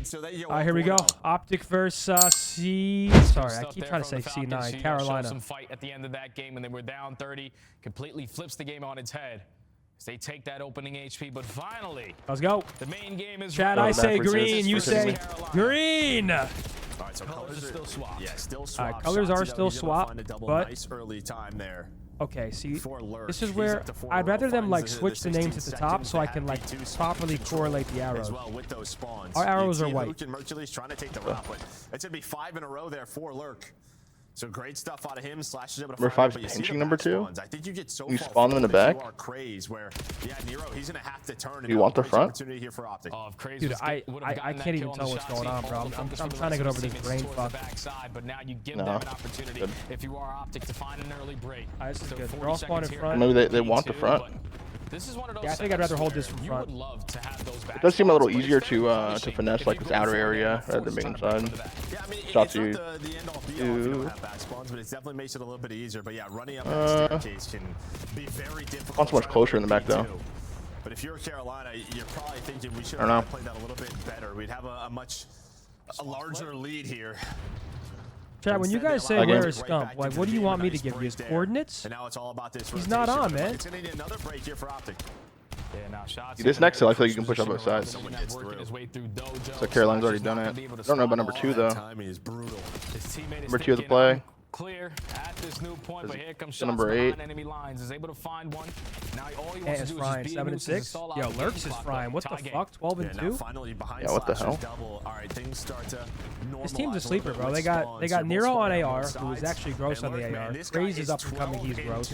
so that All right, here we go. Optic versus C. Sorry, I keep trying to say C9. Carolina. Some fight at the end of that game when they were down 30. Completely flips the game on its head. They take that opening HP, but finally, let's go. The main game is Chad, I say green. You say green. All right, so colors are still swapped. Yeah, still swapped. All right, colors are still swapped, but nice early time there. Okay, see, this is where I'd rather them like switch the names at the top so I can like properly correlate the arrows. Our arrows are white. Mercury's trying to take the route, but it's gonna be 5 in a row there for Lurk. So great stuff out of him. Slashes able to number 5's pinching number 2. I think you get so you spawn them in the back. Where, yeah, Nero, he's gonna have to turn. Do you want the front? Here for Optic. Dude, I can't even tell what's going on, bro. I'm trying to get over this brain fuck. But now you give them an opportunity if you are Optic to find an early break. This is good. They're all spawning in front. Maybe they want the front. This is one of those I think I'd rather hold this from front. It does seem a little easier to finesse like this outer area rather than being inside. Yeah, I mean, Shots you. The end all be all if you don't have back spawns, but it definitely makes it a little bit easier. But yeah, running up that staircase can be very difficult. Not so much closer in the back though. But if you're Carolina, you're probably thinking we should have played that a little bit better. We'd have a larger lead here. Chad, when you guys say where is Scump, like, what do you want me to give you? His coordinates? And now it's all about this. He's not on, man. It's gonna need another break here for Optic. This next hill, I feel like you can push up both sides. So Carolina's already done it. I don't know about number 2 though. Number 2 has a play. Clear at this new point, but here comes shots number 8. enemy lines. Is able to find one. Now all he wants to do is 7 and 6. Yo, Lurks is frying. What the fuck? 12 and 2. Yeah, what the hell? All right, things start to this team's a sleeper, bro. They got Nero on AR, who is actually gross on the AR. Craze is up and coming. He's gross.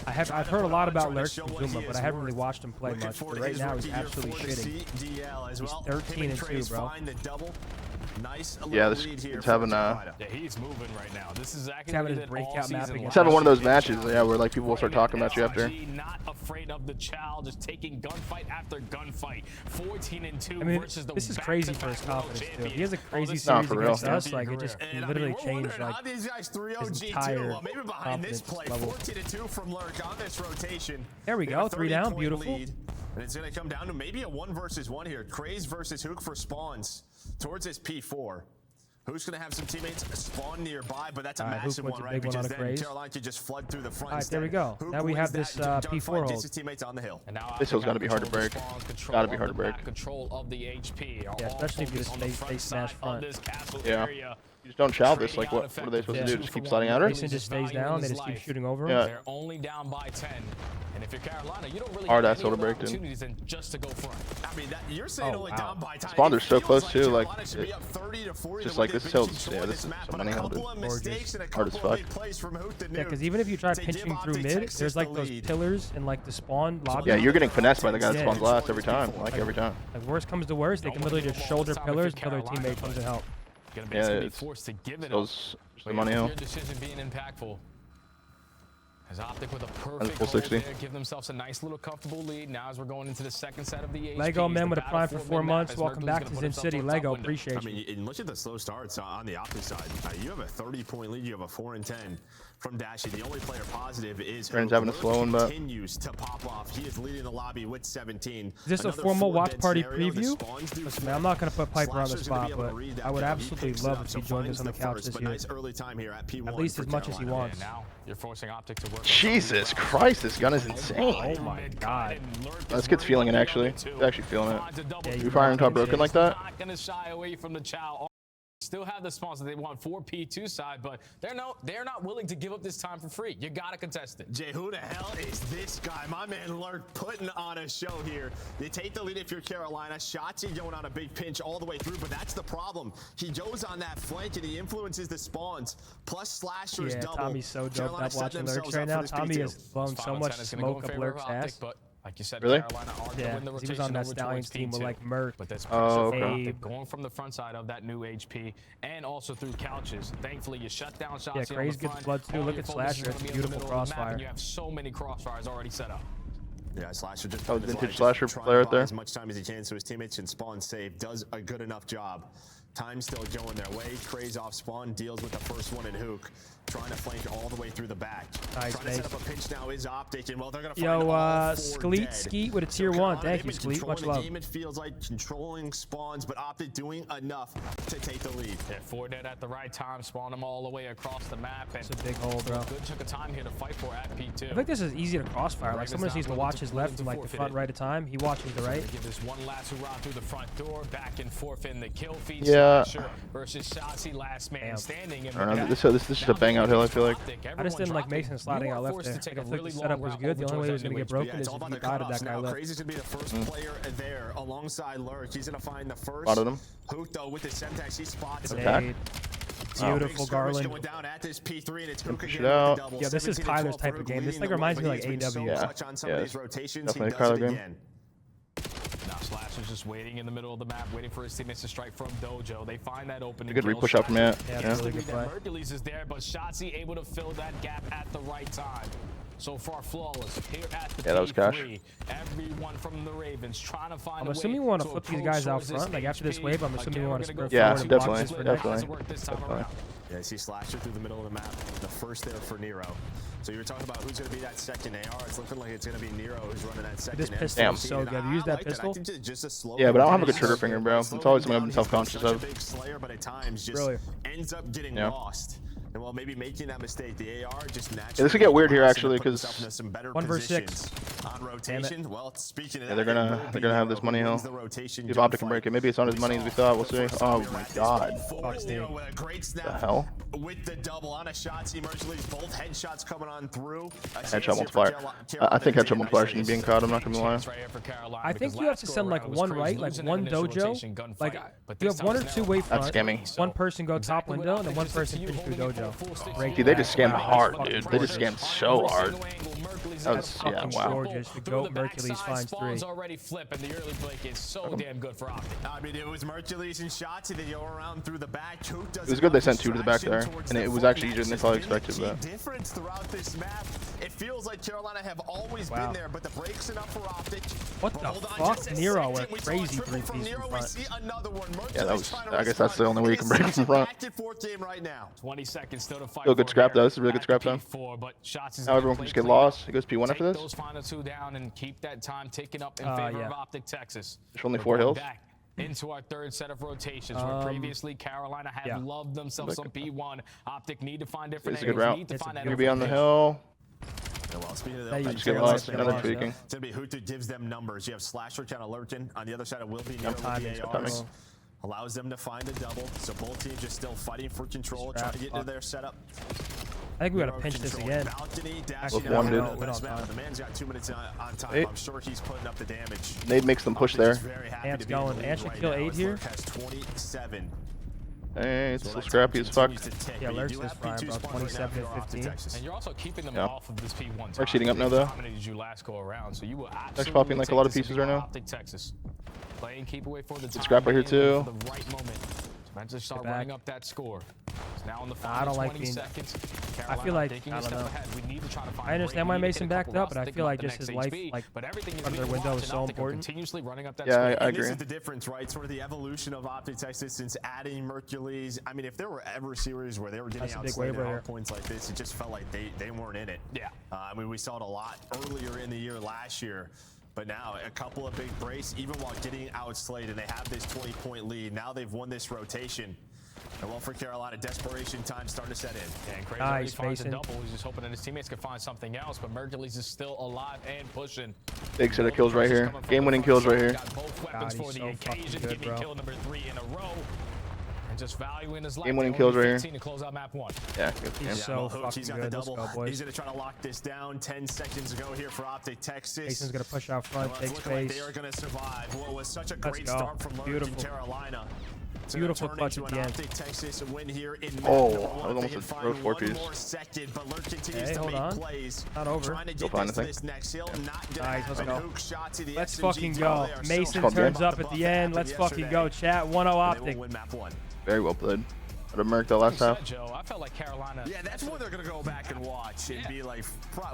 I've heard a lot about Lurks from Zuma, but I haven't really watched him play much. But right now he's absolutely shitting. He's 13 and 2, bro. Nice. Yeah, he's having he's moving right now. This is having his breakout map again. He's having one of those matches, yeah, where like people will start talking about you after. Not afraid of the Chow, just taking gunfight after gunfight. 14 and 2 I mean, versus the this is crazy for his confidence too. He has a crazy series against us, like it just literally changed like his entire confidence level. 14 and 2 from Lurk on this rotation. There we go, 3 down, beautiful. And it's gonna come down to maybe a 1 versus 1 here. Craze versus Hook for spawns towards his P4. Who's going to have some teammates spawn nearby, but that's a massive one, right? Because then Carolina could just flood through the front. All right, there we go. Now we have this P4 hold. His teammates on the hill. This hill's got to be hard to break. Got to be hard to break. Control of the HP. Yeah, especially if you just stay smash front. Yeah. You just don't chow this. Like, what are they supposed to do? Just keep sliding at her? Mason just stays down. They just keep shooting over him. Yeah. They're only down by 10. And if you're Carolina, you don't really have any other opportunities than just to go front. I mean, you're saying only down by 10. Spawns are so close too. Like, just like this hill. Yeah, this is so many held. Hard as fuck. Yeah, because even if you try pinching through mid, there's like those pillars in like the spawn lobby. Yeah, you're getting finessed by the guy that spawns last every time. Like every time. Like worst comes to worst, they can literally just shoulder pillars until their teammate comes to help. Yeah, it's those the money hill. Decision being impactful. As Optic with a perfect full 60. there, give themselves a nice little comfortable lead. Now as we're going into the second set of the HP. Lego man with a prime for 4 months. Welcome back to Zin City. Lego, appreciate you. I mean, and look at the slow starts on the Optic side. You have a 30-point lead. You have a 4 and 10 from Dashy. The only player positive is Brandon's having a slow one, but continues to pop off. He is leading the lobby with 17. Is this a formal watch party preview? Listen, man, I'm not going to put Piper on the spot, but I would absolutely love if he joined us on the couch this year. At least as much as he wants. You're forcing Optic to work. Jesus Christ, this gun is insane. Oh my god. This kid's feeling it actually. He's actually feeling it. Yeah, you firing top broken like that? Not gonna shy away from the Chow. Still have the spawns that they want for P2 side, but they're not willing to give up this time for free. You gotta contest it. Jay, who the hell is this guy? My man Lurk putting on a show here. You take the lead if you're Carolina. Shotzi going on a big pinch all the way through, but that's the problem. He goes on that flank and he influences the spawns. Plus slashers double. Tommy's so doped up watching Lurks right now. Tommy has blown so much smoke up Lurk's ass. Like you said, really? Yeah, he was on that Stallions team with like Merc. But that's okay. Going from the front side of that new HP and also through couches. Thankfully, you shut down shots. Yeah, Craze gets blood too. Look at Slasher. It's a beautiful crossfire. You have so many crossfires already set up. Yeah, Slasher just vintage Slasher player right there. As much time as he can so his teammates can spawn safe. Does a good enough job. Time still going their way. Craze off spawn, deals with the first one in Hook. Trying to flank all the way through the back. Nice, Trying to set up a pinch now is Optic, and well, they're gonna find Yo, all four Skleet dead. Skeet with a tier 1. Thank you, Skleet. Much love. Game, it feels like controlling spawns, but Optic doing enough to take the lead. Yeah, 4 dead at the right time, spawn them all the way across the map. And it's a big hole, bro. Good chunk of time here to fight for at P2. I think this is easy to crossfire. Like, someone just needs to watch his left and like the front right of time. He watches the right. Give this one last hurrah through the front door, back and forth in the kill feed. Yeah. Versus Shotzi, last man standing. I don't know. This is just a bang out hill, I feel like. I just didn't like Mason sliding out left there. Like, I think the setup was good. The only way he was going to get broken is if he dotted that guy left. Crazy's going to be the first player there alongside Lurk. He's going to find the first. Spotted him. Hook, though, with the Semtex, he spots him. Attack. Beautiful Garland. Going down at this P3, and it's Hook Push again it out. with the double. Yeah, this is Kyler's type of game. This like reminds me like AW. Yeah, definitely Kyler game. Now Slasher's just waiting in the middle of the map, waiting for his teammates to strike from Dojo. They find that opening. Good re-push out from it. Yeah, really good play. Mercules is there, but Shotzi able to fill that gap at the right time. So far, flawless here at the that was cash. Everyone from the Ravens trying to find. I'm assuming we want to flip these guys out front. Like after this wave, I'm assuming we want to sprint yeah, forward. Definitely. Yeah, I see Slasher through the middle of the map. The first there for Nero. So you were talking about who's going to be that second AR. It's looking like it's going to be Nero who's running that second. This pistol is so good. Have you used that pistol? Yeah, but I don't have a good trigger finger, bro. It's always something I've been self-conscious of. Big slayer, but at times just ends up getting lost. And while maybe making that mistake, the AR just naturally. Yeah, this could get weird here actually because 1 versus 6 on rotation. Well, speaking of yeah, they're gonna have this money hill. If Optic can break it, maybe it's not as money as we thought. We'll see. Oh my god. The hell? With the double on a shot, see Mercules, both headshots coming on through. Headshot multiplier. I think headshot multiplier shouldn't be being caught. I'm not gonna lie. I think you have to send like one right, like one Dojo. Like you have 1 or 2 wave front. That's scamming. One person go top window, and then one person push through Dojo. Dude, they just scammed hard, dude. They just scammed so hard. That was, yeah, wow. Gorgeous. The GOAT Mercules finds 3. Already flip, and the early break is so damn good for Optic. I mean, it was Mercules and shots, and they go around through the back. It was good they sent 2 to the back there, and it was actually easier than they probably expected. But difference throughout this map. It feels like Carolina have always been there, but the break's enough for Optic. What the fuck? Nero with crazy 3-piece in front. Yeah, that was. I guess that's the only way you can break from front. 20 seconds still to fight. Still good scrap though. This is a really good scrap time. Now everyone can just get lost. It goes P1 after this. Those final 2 down and keep that time ticking up in favor of Optic Texas. There's only 4 hills. Into our 3rd set of rotations, where previously Carolina had loved themselves some P1. Optic need to find different angles. It's a good route. You'll be on the hill. Just get lost. Another tweaking. It's gonna be Hutu gives them numbers. You have Slasher kind of lurking. On the other side, it will be Nero with the ARs. Allows them to find a double. So both teams just still fighting for control, trying to get into their setup. I think we gotta pinch this again. Look, one dude. The man's got 2 minutes on time. I'm sure he's putting up the damage. Nade makes them push there. Ant's going. Ant should kill 8 here. Has 27. Hey, it's so scrappy as fuck. Yeah, Lurk's is fine, bro. 27 to 15. And you're also keeping them off of this P1. Lurk's heating up now, though. You last go around, so you will Lurk's popping like a lot of pieces right now. Optic Texas. Play and keep away for the scrap right here too. The right moment. To start running up that score. It's now in the I don't like being. seconds. I feel like I don't know. I understand why Mason backed up, but I feel like just his life, like under window, is so important. Yeah, I agree. This is the difference, right? Sort of the evolution of Optic Texas since adding Mercules. I mean, if there were ever series where they were getting outslayed at points like this, it just felt like they weren't in it. Yeah. I mean, we saw it a lot earlier in the year last year. But now, a couple of big breaks, even while getting outslayed, and they have this 20-point lead. Now they've won this rotation. And well, for Carolina, desperation time starting to set in. And Crazy already finds a double. He's just hoping that his teammates can find something else. But Mercules is still alive and pushing. Big set of kills right here. Game-winning kills right here. Got both weapons for the occasion. Give me kill number 3 in a row. Just valuing his life. Game-winning kills right here. To close out map 1. Yeah, good. He's so fucking good. Let's go, boys. He's going to try to lock this down. 10 seconds ago here for Optic Texas. Mason's going to push out front, take space. They are going to survive what was such a great start from Lurk Carolina. Beautiful clutch at the end. Texas win here in oh, that was almost a road 4-piece. Hey, hold on. Not over. Go find the thing. Nice, let's go. Let's fucking go. Mason turns up at the end. Let's fucking go, chat. 1-0 Optic. Very well played. Would have murked the last half. Joe, I felt like Carolina. Yeah, that's what they're gonna go back and watch and be like,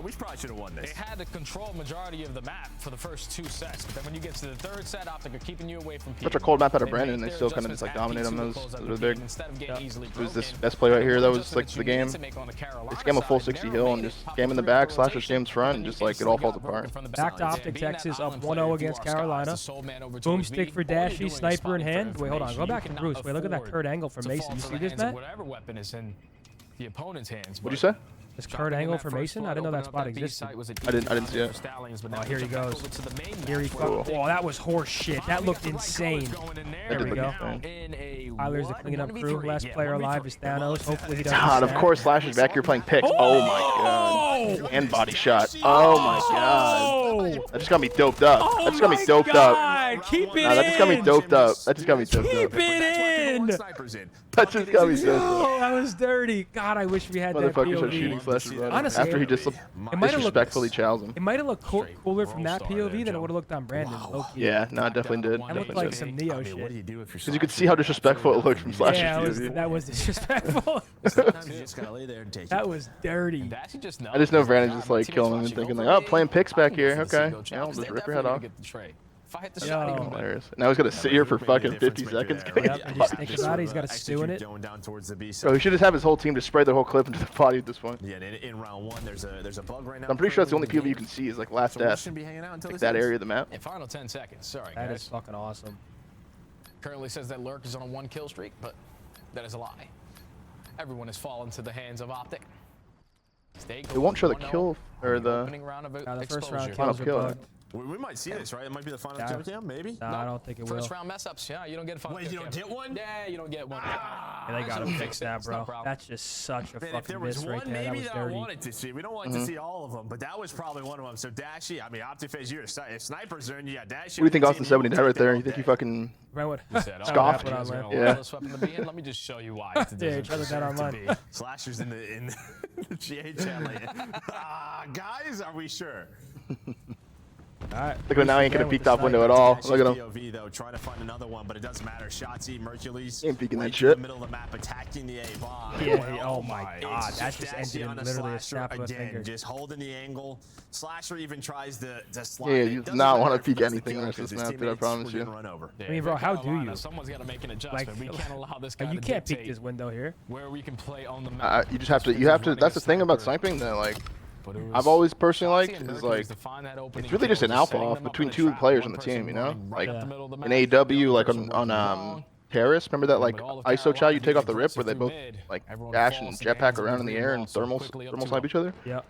we probably should have won this. They had the control majority of the map for the first 2 sets, but then when you get to the 3rd set, Optic are keeping you away from people. Such a cold map out of Brandon, and they still kind of just like dominate on those. Those are big. It was this best play right here that was like the game. They scam a full 60 hill and just scam in the back, slash with scams front, and just like it all falls apart. Back to Optic, Texas, up 1-0 against Carolina. Boomstick for Dashy, sniper in hand. Wait, hold on, go back to Bruce. Wait, look at that Kurt angle from Mason. You see this, Matt? Whatever weapon is in the opponent's hands. What'd you say? This Kurt angle for Mason? I didn't know that spot existed. I didn't see it. Oh, here he goes. Here he goes. Oh, that was horse shit. That looked insane. There we go. Tyler's the cleanup crew. Last player alive is Thanos. Hopefully he doesn't. God, of course, Slash is back here playing picks. Oh my god. And body shot. Oh my god. That just got me doped up. That just got me doped up. Keep it in. That just got me doped up. That just got me doped up. Keep it in. That just got me doped up. Oh, that was dirty. God, I wish we had that Motherfuckers are shooting POV. Slash's body. Honestly, After he just disrespectfully chows him. It might have looked cooler from that POV than it would have looked on Brandon. Yeah, no, it definitely did. That looked like some Neo shit. Because you could see how disrespectful it looked from Slash's POV. That was disrespectful. That was dirty. I just know Brandon's just like killing him and thinking like, oh, playing picks back here. Okay, yeah, I'll just rip your head off. If I hit the shot, even hilarious. Now he's gonna sit here for fucking 50 seconds. Yep, and just think about it. He's got a stew in it. Bro, he should just have his whole team just spray their whole clip into the body at this point. Yeah, in round 1, there's a bug right now. I'm pretty sure that's the only POV you can see is like last death. Like that area of the map. In final 10 seconds. Sorry, That guys. is fucking awesome. Currently says that Lurk is on a 1 kill streak, but that is a lie. Everyone has fallen to the hands of Optic. It won't show the kill or the first round final kills are kill. bugged. We might see this, right? It might be the final touchdown, maybe? No, I don't think it will. First round mess ups. Yeah, you don't get a final. Wait, you don't get one? Yeah, you don't get one. Yeah, they gotta fix that, bro. That's just such a fucking miss right there. That was I dirty. wanted to see. We don't want to see all of them, but that was probably one of them. So Dashy, I mean, Optiphase, you're if snipers are in, you got Dashy. What do you think Austin 70 did right there? You think he fucking scoffed? Yeah. Let me just show you why. Yeah, try that online. Slashers in the GA channel. Guys, are we sure? All right. Look at him now, he ain't gonna peek top window at all. Look at him. POV, though, trying to find another one, but it doesn't matter. Shotzi, Mercules, ain't peeking that right shit. in the middle of the map, attacking the A bomb. Yeah, oh my god, that just ended in literally a snap of a again, finger. just holding the angle. Slasher even tries to slide. Yeah, you do not want to peek anything in this map, dude, I promise you. I mean, bro, how do you? Someone's got to make an adjustment. We can't allow this guy you can't peek this window here. Where we can play on the map. You just have to. That's the thing about sniping that like I've always personally liked is like it's really just an alpha off between 2 players on the team, you know? Like in AEW, like on Terrace, remember that like ISO chow you take off the rip where they both like dash and jetpack around in the air and thermal snipe each other? Yep.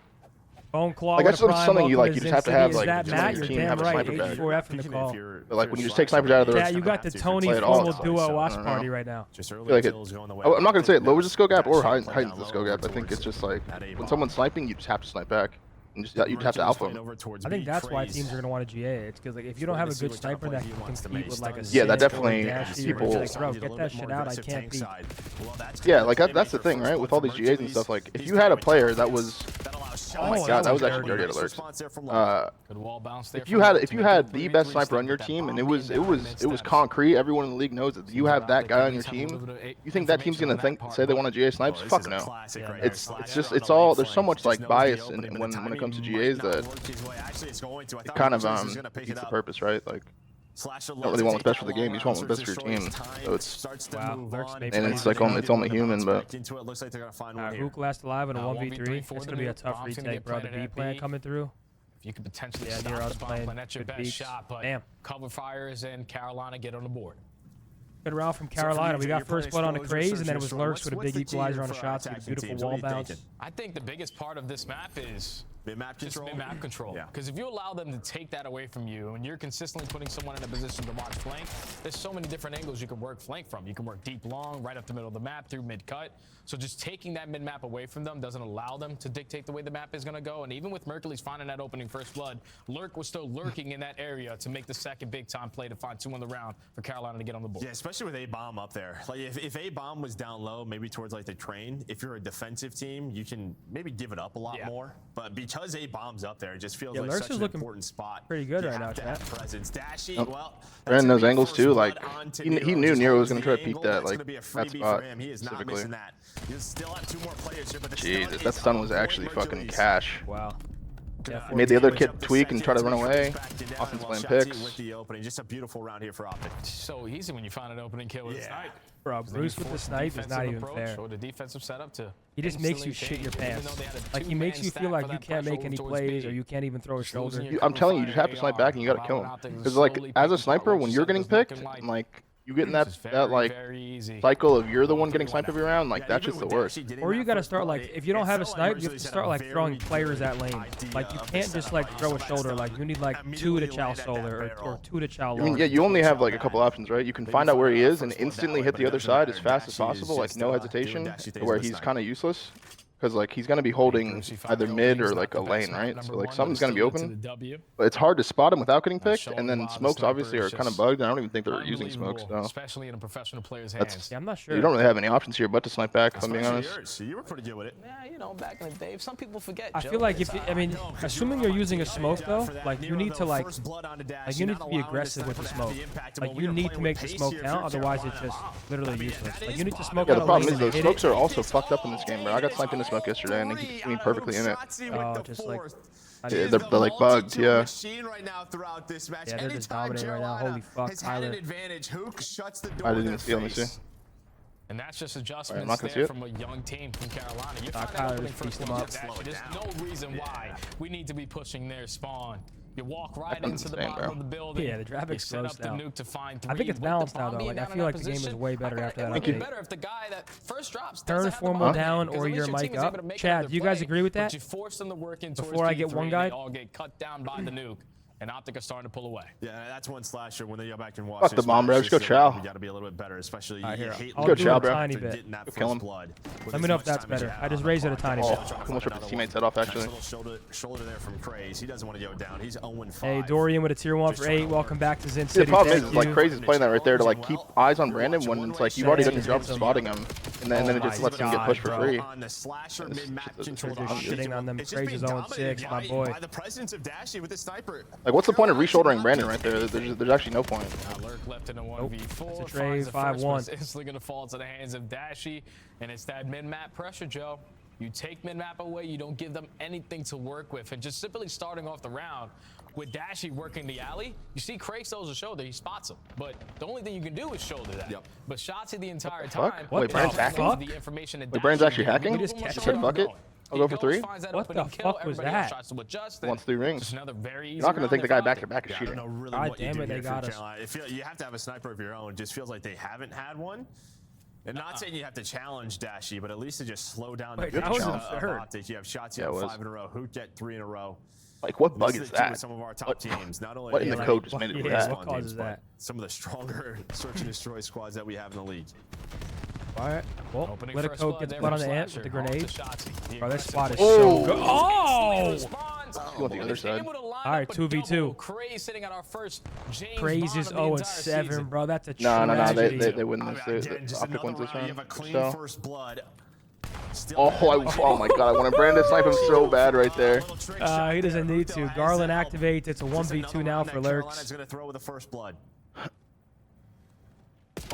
Bone Claw. Like that's something you like. You just have to have like that, Matt, your you're team damn have a right. sniper bag. 84F in the call. But like when you just take snipers out of the Yeah, you got the Tony formal duo watch party right now. I feel like I'm not gonna say it lowers the skill gap or heightens the skill gap. I think it's just like when someone's sniping, you just have to snipe back. You just have to alpha them. I think that's why teams are going to want to GA. It's because like if you don't have a good sniper that can compete with like a yeah, that definitely people. Like, bro, get that shit out. I can't beat. Yeah, like that's the thing, right? With all these GAs and stuff, like if you had a player that was, oh my god, that was actually dirty alerts. If you had the best sniper on your team and it was concrete, everyone in the league knows that you have that guy on your team. You think that team's gonna say they want to GA snipes? Fuck no. It's all there's so much like bias when it comes to GAs that it kind of defeats the purpose, right? Like you don't really want what's best for the game, you just want what's best for your team. So it's and it's like only human, but Rook last alive in a 1v3. It's gonna be a tough retake, bro. The B plan coming through. You could potentially stop the bomb plan. That's your best shot, but cover fires and Carolina get on the board. Good round from Carolina. We got first blood on the Craze, and then it was Lurks with a big equalizer on the shots with a beautiful wall bounce. I think the biggest part of this map is mid-map control. Because if you allow them to take that away from you and you're consistently putting someone in a position to watch flank, there's so many different angles you can work flank from. You can work deep long, right up the middle of the map, through mid-cut. So just taking that mid-map away from them doesn't allow them to dictate the way the map is going to go. And even with Mercules finding that opening first blood, Lurk was still lurking in that area to make the second big-time play to find 2 in the round for Carolina to get on the board. Yeah, especially with A-bomb up there. Like if A-bomb was down low, maybe towards like the train, if you're a defensive team, you can maybe give it up a lot more. But be because A bombs up there, it just feels Yeah, like Lurks such is an looking important spot. pretty good You right now, have to chat. have presence. Dashy, well, Brandon knows angles first too. blood Like onto he Nero, knew just Nero was holds gonna try the to peek angle. that That's like gonna be a that freebie spot for him. He is not specifically. missing that. You still have 2 more players here, but the Jesus, stun that is stun was on board actually fucking Hercules. cash. Wow. Yeah, He made the other kid Up the tweak and try to second, run as we away. back to down, Austin's while playing Shotzi picks. with the opening. Just a beautiful round here for Optic. So easy when you find an opening kill with a snipe. Bro, Bruce with the snipe is not even fair. Or the defensive setup to He just makes you shit your pants. Like, he makes you feel like you can't make any plays or you can't even throw a shoulder. I'm telling you, you just have to snipe back and you gotta kill him. Because like as a sniper, when you're getting picked, and, like you get in that like cycle of you're the one getting sniped every round, like that's just the worst. Or you gotta start like, if you don't have a snipe, you have to start like throwing players at lane. Like you can't just like throw a shoulder. Like you need like 2 to chow shoulder or 2 to chow I mean, long. yeah, you only have like a couple options, right? You can find out where he is and instantly hit the other side as fast as possible, like no hesitation, to where he's kind of useless. Because like he's gonna be holding either mid or like a lane, right? So like something's gonna be open, but it's hard to spot him without getting picked. And then smokes obviously are kind of bugged. I don't even think they're using smokes now. Especially in a professional player's hands. Yeah, I'm not sure. You don't really have any options here but to snipe back. If I'm being honest. So you were pretty good with it. Yeah, you know, back in the day, some people forget. I feel like if I mean, assuming you're using a smoke though, like you need to like you need to be aggressive with the smoke. Like you need to make the smoke count, otherwise it's just literally useless. Like you need to smoke Yeah, out the a problem lane is and those hit smokes it. are also fucked up in this game, bro. I got sniped into smoke yesterday and he keeps me perfectly in it. Oh, just like Yeah, they're like bugged, yeah. Right now throughout this match. Yeah, they're just dominating right now. Holy fuck, Tyler. Hook shuts the door. I didn't even see. Let me see. And that's just I'm adjustments not gonna see there it. from a young team from Carolina. You find Tyler that opening just first pieced one, him just up. actually, there's no reason why we need to be pushing their spawn. You walk right That's into the insane, bottom bro. of the building. Yeah, the traffic's you set up closed the now. nuke to find I think it's balanced now though. Like I feel like the game is way better after that It would be update. better if the guy that first drops Turn formal down or your mic up. Chad, do you guys agree with that? You force them to work in Before I get one guy? They all get cut down by the nuke. And Optic are starting to pull away. Yeah, that's one slasher. When they go back and watch Fuck this the bomb, bro. match, Just go this, chow. We got to be a little bit better, especially Alright, you here, hate I'll Go do chow, a bro. tiny bit. getting that Kill first him. blood. Let me know if that's better. I just raised it a tiny bit. Oh, almost ripped his teammate's head off actually. Nice little shoulder there from Craze. He doesn't want to go down. He's 0-5. Hey, Dorian with a tier 1 for 8. Welcome back to Zin The City. problem Thank is like you. Crazy's playing that right there to like keep eyes on Brandon when it's like you've already done your job of spotting him, and then it just lets him get pushed for free. On the slasher mid-map It's control. They're just shitting on them. Crazy's 0-6, my boy. By the presence of Dashy with the sniper. Like what's the point of re-shouldering Brandon right there? There's actually no point. Lurk left in a 1v4. It's a trade, finds the first 5-1. one. It's instantly going to fall into the hands of Dashy. And it's that mid-map pressure, Joe. You take mid-map away, you don't give them anything to work with. And just simply starting off the round with Dashy working the alley, you see Craig throws a shoulder, he spots him. But the only thing you can do is shoulder that. Yep. But Shotzi the entire fuck? time. Wait, Brandon's hacking? The information that Wait, Brandon's actually Dashy hacking? gave Just him, catch shoulder him. Fuck it. going. I'll go He for goes, 3. finds that What opening the kill, fuck was everybody else that? tries to adjust, Wants and 3 rings. just another very easy You're not gonna round think the there guy for back Optic. to back is I don't cheating. know really God what you damn do it, they here for got us. Carolina. You have to have a sniper of your own. It just feels like they haven't had one. And not saying you have to challenge Dashy, but at least to just slow down the Wait, that was pace of absurd. Optic. You have shots, Yeah, you it have was. 5 in a row. Hoot get 3 in a row. Like what bug This is the key with that? some of our top teams. Not only What in the like, code just made it do Yeah, that? what causes that? some of the stronger search and destroy squads that we have in the league. Alright, well, Opening let a first code blood get there blood on from the ant with Slasher. the Off to grenade. Shotzi. Bro, this spot is Oh! so good. Oh! Going the other side. Alright, 2v2. Craze sitting on our first James Craze is Bond of the 0-7, entire season. bro. That's a No, tragedy. they win this. Again, just Optic wins another this round. You round. have a clean So. first blood. Oh my god, I wanted Brandon to snipe him so bad right there. He doesn't need to. Garland activates. It's a 1v2 now for Lurks. Going to throw with the first blood.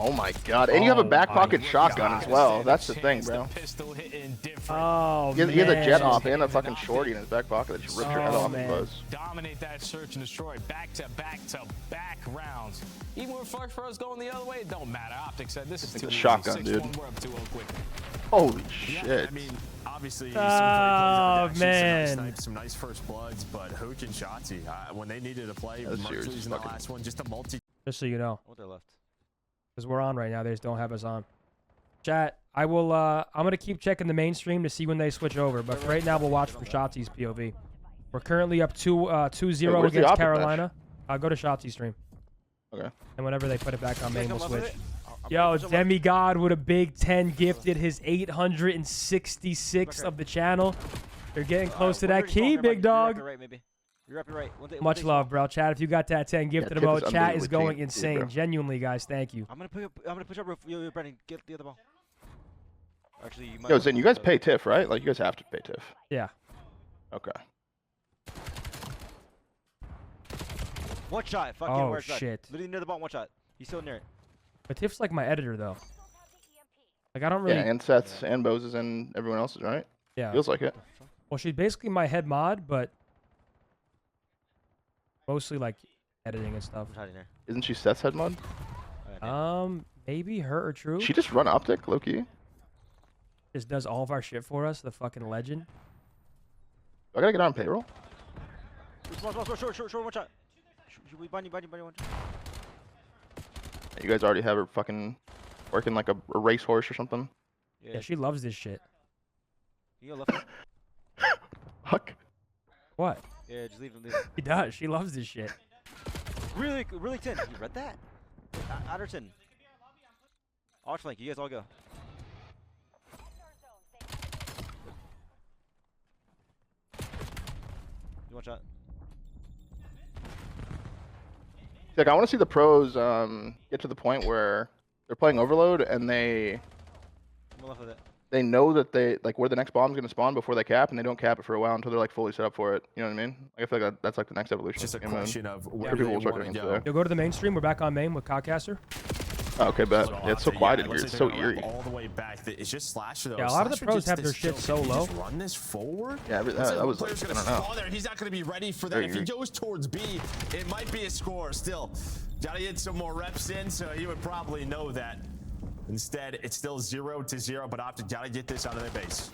Oh my god, and you have a back Oh pocket my shotgun as well. That's the thing, Chance, bro. the pistol hitting different. Oh, He man. has a jet off and a fucking shorty in his back pocket that just ripped your head Oh, off man. and buzz. Dominate that search and destroy back to back to back rounds. Even when first pros going the other way, it don't matter. Optic said this is It's too a easy. shotgun, 6-1, dude. We're up 2-0 quick. Holy Yeah, shit. I mean, obviously, Oh, man. some nice first bloods, but Hook and Shotzi, when they needed to play, That series Mercury's is in the fucking- last one, just a multi. Just so you know. What they left? Because we're on right now. They just don't have us on. Chat, I will, I'm going to keep checking the mainstream to see when they switch over. But for right now, we'll watch from Shotzi's POV. We're currently up 2-0 where's the against Optic Carolina. I'll go to Shotzi's stream. Okay. And whenever they put it back on main, we'll Come left switch. with it? I'm Yo, gonna put some Demigod with a big 10 gifted his 866 of the channel. You're getting close to that key, big dog. Right, maybe. You're up your right. Much love, bro. Chat, if you got that 10 gifted Tiff emote, is chat is unbelievably going cheap, insane. bro. Genuinely, guys, thank you. I'm gonna push up roof. Yo, Brendan, get the other ball. Actually, you might. Yo, Zin, you guys pay Tiff, right? Like, you guys have to pay Tiff. Yeah. Okay. One shot. Fucking Oh, where's that? shit. Literally near the bomb. One shot. He's still near it. But Tiff's like my editor though. Like I don't really. Yeah, and Seth's and Bose's and everyone else's, right? Yeah. Feels like it. Well, she's basically my head mod, but mostly like editing and stuff. I'm hiding there. Isn't she Seth's head mod? Maybe her or True. She just run Optic, low-key. Just does all of our shit for us. The fucking legend. I gotta get on payroll. Short, one shot. Should we bind you, one shot? You guys already have her fucking working like a racehorse or something. Yeah, she loves this shit. You go left. Fuck. What? Yeah, just leave him. She does. She loves this shit. Really tin. You read that? Otterton. Arch flank. You guys all go. You one shot. Like, I want to see the pros get to the point where they're playing Overload and they Left with it. know that they like where the next bomb's gonna spawn before they cap, and they don't cap it for a while until they're like fully set up for it. You know what I mean? Like, I feel like that's like the next evolution. Just a question of where people they will start want to doing go. it. You'll go to the mainstream. We're back on main with Codcaster. Oh, okay, but yeah, it's so quiet in here. It's so eerie. All the way back. It's just Slasher though. Yeah, a lot of the Slasher pros just have their this shit joke. so Can he low. just run this forward. Yeah, that was like, I don't know. There. He's not going to be ready for that. If he goes towards B, it might be a score. Still, gotta get some more reps in, so he would probably know that. Instead, it's still 0-0, but Optic gotta get this out of their base.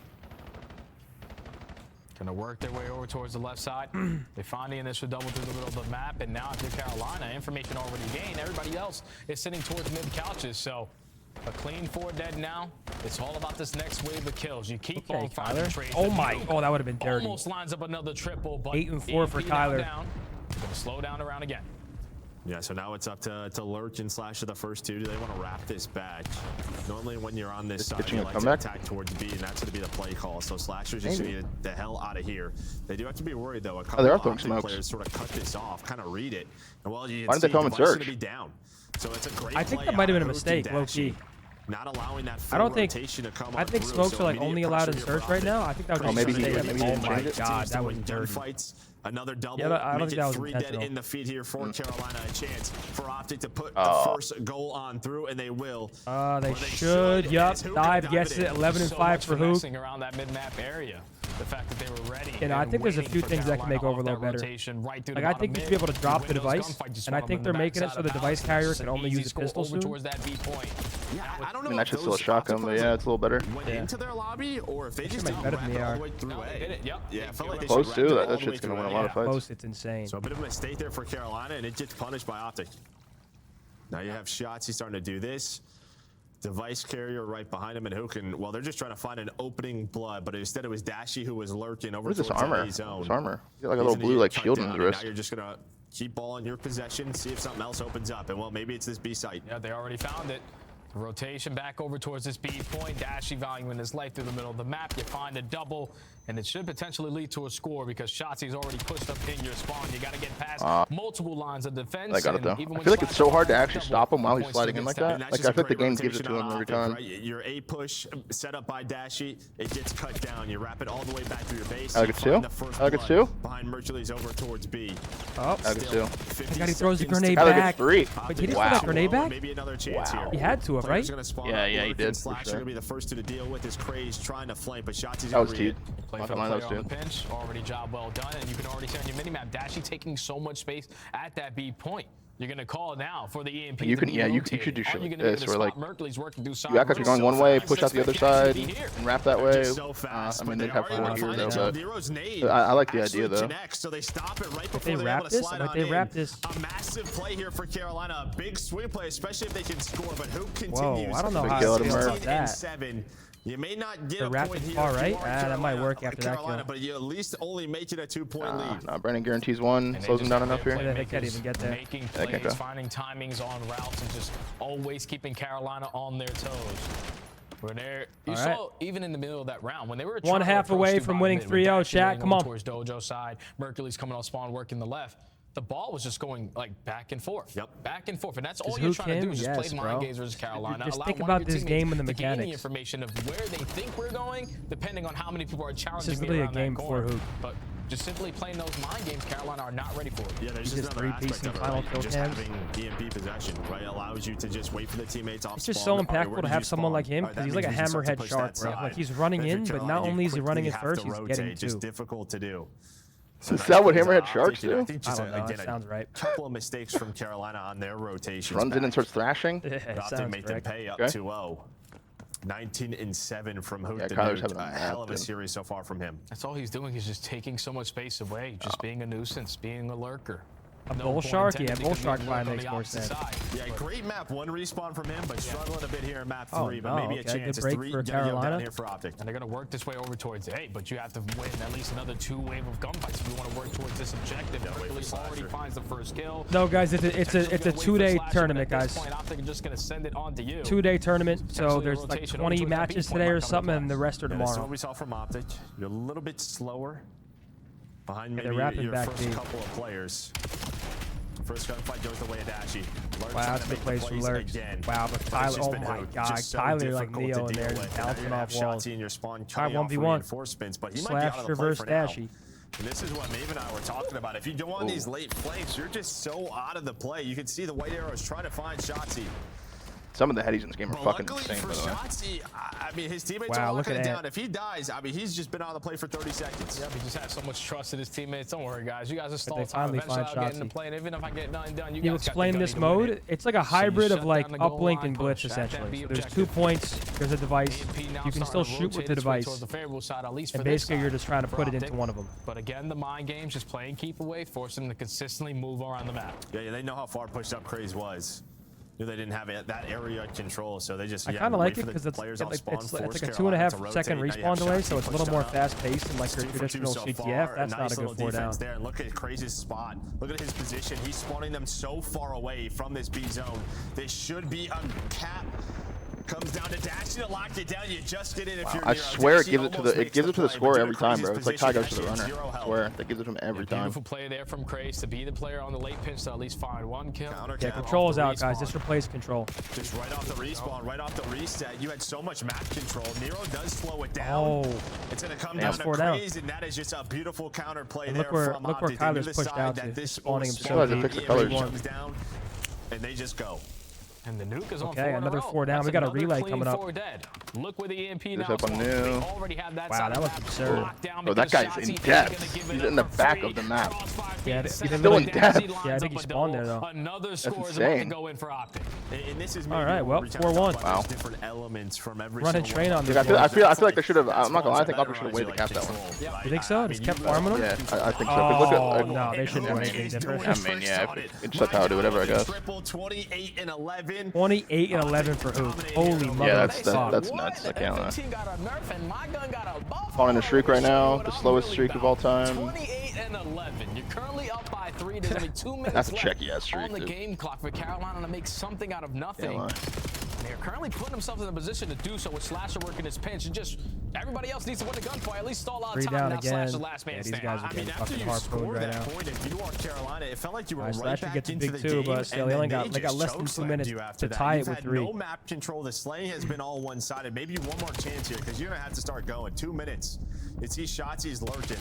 Gonna work their way over towards the left side. They find the initial double through the middle of the map, and now after Carolina, information already gained. Everybody else is sitting towards mid couches, so a clean 4 dead now. It's all about this next wave of kills. You keep on finding trades. Oh my! Oh, that would have been dirty. Almost lines up another triple, but 8 and 4 for Kyler. Gonna slow down around again. Yeah, so now it's up to Lurch and Slasher, the first two. Do they want to wrap this back? Normally when you're on this side, you like to attack towards B, and that's going to be the play call. So Slasher's just going to get the hell out of here. They do have to be worried, though. A couple of Optic players sort of cut this off, kind of read it. And well, you can see Device going to be down. So it's a great I think that might have been a mistake, low-key. Not allowing that I don't think. rotation to come I think smokes are like only allowed in search right now. I think that was just a mistake. Oh my god, that was dirty. Another double. Yeah, I don't think that was 3 intentional. dead in the feed here for Carolina. A chance for Optic to put the first goal on through, and they will. They should. Yup. Dive gets it. 11 and 5 for Hook. Around that mid-map area. The fact that they were ready. And I think there's a few things that can make Overload better. Like, I think you should be able to drop the device, and I think they're making it so the device carrier can only use a pistol soon. Yeah, I don't know. I mean, that's just still a shotgun, but yeah, it's a little better. Went into their lobby, or if they just make better than they all are. the way through A. Yep. Yeah, I felt like they Close should too. wrap it all That the shit's way gonna win a through lot A. of fights. Close, it's insane. So a bit of a mistake there for Carolina, and it gets punished by Optic. Now you have Shots. He's starting to do this. Device carrier right behind him, and who can? Well, they're just trying to find an opening blood, but instead it was Dashy who was lurking over. What is this armor? This armor. You got like a He's little gonna blue get like cut shield down, in his and wrist. Now you're just gonna keep ball in your possession, see if something else opens up, and well, maybe it's this B site. Yeah, they already found it. Rotation back over towards this B point. Dashy valuing his life through the middle of the map. You find a double, and it should potentially lead to a score because Shotzi's already pushed up in your spawn. You got to get past multiple lines of defense. I got it though. I feel like it's so hard to actually stop him while he's sliding in like that. Like, I feel like the game gives it to him every time. Right? Your A push set up by Dashy, it gets cut down. You wrap it all the way back through your base. I like it too. I like it too. Behind Mercury's over towards B. Oh, I like it too. God, he throws the grenade I like back. it 3. Wait, he didn't throw that grenade back? Maybe another chance here. He had to have, right? Yeah, he did. Slasher gonna be the first to deal with his craze, trying to flank, but Shotzi's That was gonna teed. Play for the player on the pinch. Already job well done, and you can already see on your minimap Dashy taking so much space at that B point. You're gonna call now for the EMP. You can, yeah, you should do shit like this, where like Mercury's working through you act like you're going one way, push out the other side, and wrap that way. I mean, they'd have 4 here though, but I like the idea though. So they stop it right before they wrap this. They wrap this. A massive play here for Carolina, a big swing play, especially if they can score. But who continues? Whoa, I don't know how to about that. 7. You may not get the a point here. Far right? That might work after Carolina, that kill. but you at least only make it a 2-point lead. Nah, Brandon guarantees 1, slows him down enough here. They can't even get there. Making plays, finding timings on routes, and just always keeping Carolina on their toes. We're there. You saw even in the middle of that round when they were 1/2 away from winning 3-0. Chat, come on. Towards Dojo side, Mercury's coming off spawn, working the left. The ball was just going like back and forth. Yep. Back and forth. And that's all you're trying to do is just play mind games versus Carolina. Just think about this game and the mechanics. Gain the information of where they think we're going, depending on how many people are challenging this is me really around a game that before corner. Hoop. But just simply playing those mind games, Carolina are not ready for it. Yeah, there's just another aspect of it, right? Just having EMP possession, right, allows you to just wait for the teammates off. It's just so impactful to have someone like him because he's like a hammerhead shark, bro. Like he's running in, but not only is he running in first, he's getting two. It's difficult to do. Is that what hammerhead sharks do? I think just that sounds right. A couple of mistakes from Carolina on their rotation. Runs in and starts thrashing. Optic made them pay up 2-0. 19-7 from Hoot. Kyler's having a hell of a series so far from him. That's all he's doing. He's just taking so much space away, just being a nuisance, being a lurker. A bull shark? Yeah, bull shark probably makes more sense. Yeah, great map 1 respawn from him, but struggling a bit here in map 3. But maybe a chance. Good break for Carolina. Down here for Optic. And they're going to work this way over towards A, but you have to win at least another 2 wave of gunfights if you want to work towards this objective. Hercules already finds the first kill. No, guys, it's a 2-day tournament, guys. Optic are just going to send it on to you. 2-day tournament, so there's like 20 matches today or something, and the rest are tomorrow. That's what we saw from Optic. You're a little bit slower behind maybe your first couple of players. First gunfight goes the way of Dashy. Wow, that's a good place from Lurk. Wow, but Tyler, oh my god, Tyler like Neo in there, just bouncing off walls. 1v1. But Slash reverse Dashy. And this is what Maeve and I were talking about. If you go on these late flanks, you're just so out of the play. You can see the white arrows trying to find Shotzi. Some of the headies in this game are fucking insane, by the way. Shotzi, I mean, his teammates are locking it down. If he dies, I mean, he's just been out of the play for 30 seconds. Yeah, he just has so much trust in his teammates. Don't worry, guys. You guys are stalled time. Eventually, I'll get into play, and even if I get nothing done, you explain this mode? It's like a hybrid of like uplink and glitch, essentially. So there's 2 points. There's a device. You can still shoot with the device. And basically, you're just trying to put it into one of them. But again, the mind games, just playing keep away, forcing them to consistently move around the map. Yeah, they know how far pushed up Craze was. They didn't have that area control, so they just I kind of like it because it's like a 2.5 second respawn delay, so it's a little more fast paced than like your traditional CTF. That's not a good 4 down. There, and look at Craze's spot. Look at his position. He's spawning them so far away from this B zone. They should be on cap. Comes down to Dashy to lock it down. You just get in if you're I swear it gives it to the scorer every time, bro. It's like Ty goes to the runner. I swear that gives it to him every time. Beautiful play there from Craze to be the player on the late pinch to at least find 1 kill. Yeah, control is out, guys. Just replace control. Just right off the respawn, right off the reset. You had so much map control. Nero does slow it down. Oh, it's gonna come down to Craze, and that is just a beautiful counter play there from Optic. Look where Kyler's pushed out to, spawning himself. Down, and they just go. And the nuke is on another 4 down. We got a relay coming up. Look with the EMP now. Wow, that was absurd. Bro, that guy's in depth. He's in the back of the map. Yeah, he's still in depth. Yeah, I think he spawned there though. Another score is about to go in for Optic. All right, well, 4-1. Wow. Different elements from every Run and train on this. I feel like they should have. I'm not gonna lie. I think Optic should have waited to cap that one. You think so? Just kept farming them? Yeah, I think so. Oh, no, they shouldn't do anything different. I mean, yeah, it's just how to do whatever, I guess. 28 and 11. 28 and 11 for who? Holy mother. Yeah, that's nuts. I can't lie. On a streak right now, the slowest streak of all time. 28 and 11. You're currently up by 3. There's only 2 minutes that's a checky ass streak, on the game clock for Carolina to make something out of nothing. They're currently putting themselves in a position to do so with Slasher working his pinch. And just everybody else needs to win the gunfight. At least stall out time. Now Slasher's last man these guys are getting fucking hard right now. Point, if you are Carolina, it felt like you were right Slasher back gets into big the too, game, but still, they got less than 2 minutes to tie it with 3. No map control. The slaying has been all one-sided. Maybe one more chance here because you're gonna have to start going. 2 minutes. It's these Shotzi's lurking.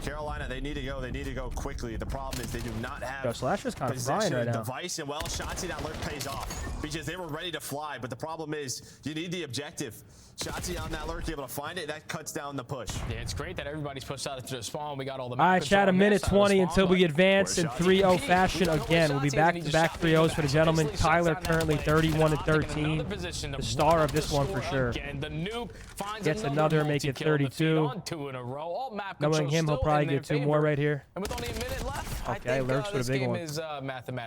Carolina, they need to go. They need to go quickly. The problem is they do not have Slasher's kind of flying right now. Device, and well, Shotzi, that lurk pays off because they were ready to fly. But the problem is you need the objective. Shotzi on that lurk, able to find it. That cuts down the push. Yeah, it's great that everybody's pushed out to the spawn. We got all the. All right, chat. A minute 20 until we advance in 3-0 fashion again. We'll be back-to-back 3-0s for the gentlemen. Tyler currently 31 and 13. The star of this one for sure. Gets another, make it 32. Knowing him, he'll probably get 2 more right here. And with only a minute left, okay, Lurks with a big one.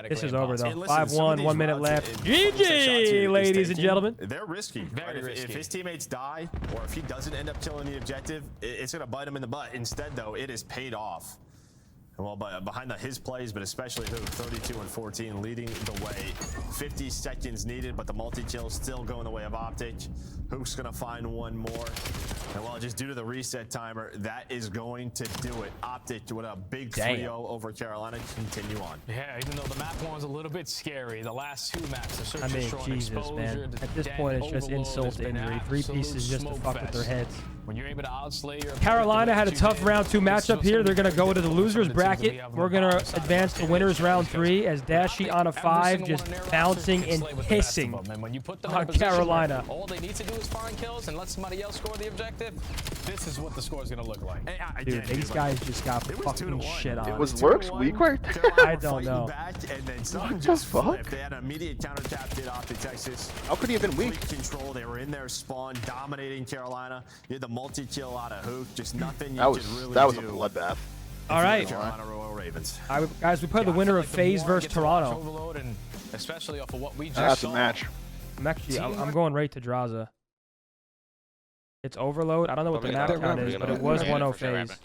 This is over though. 5-1, 1 minute left. GG, ladies and gentlemen. They're risky. Very risky. If his teammates die, or if he doesn't end up killing the objective, it's going to bite him in the butt. Instead, though, it is paid off. Well, behind his plays, but especially who 32 and 14 leading the way. 50 seconds needed, but the multi-kill still going the way of Optic. Hook's going to find 1 more. And well, just due to the reset timer, that is going to do it. Optic with a big 3-0 over Carolina. Continue on. Yeah, even though the map one's a little bit scary, the last 2 maps, the search I mean, Jesus, man. At this point, it's just insult to injury. 3 pieces just to fuck with their heads. When you're able to outslay your Carolina had a tough round 2 matchup here. They're going to go to the losers bracket. We're going to advance to winners round 3 as Dashi on a 5 just bouncing and hissing on Carolina. All they need to do is find kills and let somebody else score the objective. This is what the score is going to look like. Dude, these guys just got fucking shit on. Was Lurks weak right there? I don't know. What the fuck? They had an immediate counter tap did Optic Texas. How could he have been weak? Control. They were in their spawn, dominating Carolina. You had the multi-kill out of Hook. Just nothing you could really do. That was a bloodbath. All right. Carolina Royal Ravens. Guys, we played the winner of FaZe versus Toronto. Overload and especially off of what we just That's saw. a match. I'm going right to Draza. It's Overload. I don't know what the map count is, but it was 1-0 FaZe.